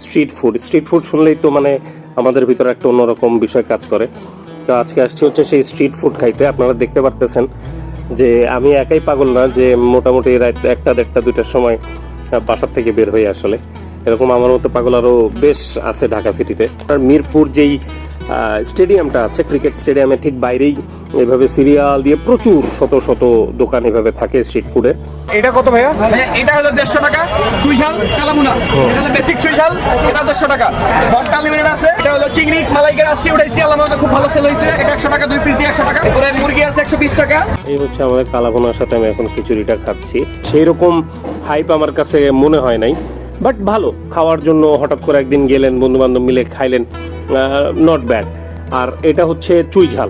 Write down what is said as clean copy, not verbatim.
Street food শুনলেই তো মানে আমাদের ভিতরে একটা অন্যরকম বিষয় কাজ করে। তো আজকে আসছি হচ্ছে সেই স্ট্রিট ফুড খাইতে। আপনারা দেখতে পারতেছেন যে আমি একাই পাগল না, যে মোটামুটি রাত 1টা 1:30 2টার সময় বাসার থেকে বের হয়ে আসলে এরকম আমার মতো পাগল আরও বেশ আছে ঢাকা সিটিতে। আর মিরপুর যেই স্টেডিয়ামটা আছে, ক্রিকেট স্টেডিয়ামের ঠিক বাইরেই এভাবে সিরিয়াল দিয়ে প্রচুর শত শত দোকান এভাবে থাকে স্ট্রিট ফুডে। এটা কত ভাইয়া? এটা হলো 150 টাকা চুই ঝাল কালামুনা, এটা হলো বেসিক চুই ঝাল, এটা 150 টাকা। ভর্তা লিমিটেড আছে, এটা হলো চিংড়ি মালাইকার আজকে উঠাইছি, আলহামদুলিল্লাহ খুব ভালো সেল হয়েছে। এটা 100 টাকা, 2 পিস দিয়ে 100 টাকা। এরপরে মুরগি আছে 120 টাকা। এই হচ্ছে আমাদের কালাভুনার সাথে আমি এখন খিচুড়িটা খাচ্ছি। সেই রকম হাইপ আমার কাছে মনে হয় নাই, বাট ভালো খাওয়ার জন্য। হঠাৎ করে একদিন গেলেন, বন্ধু বান্ধব মিলে খাইলেন, নট ব্যাড। আর এটা হচ্ছে চুই ঝাল।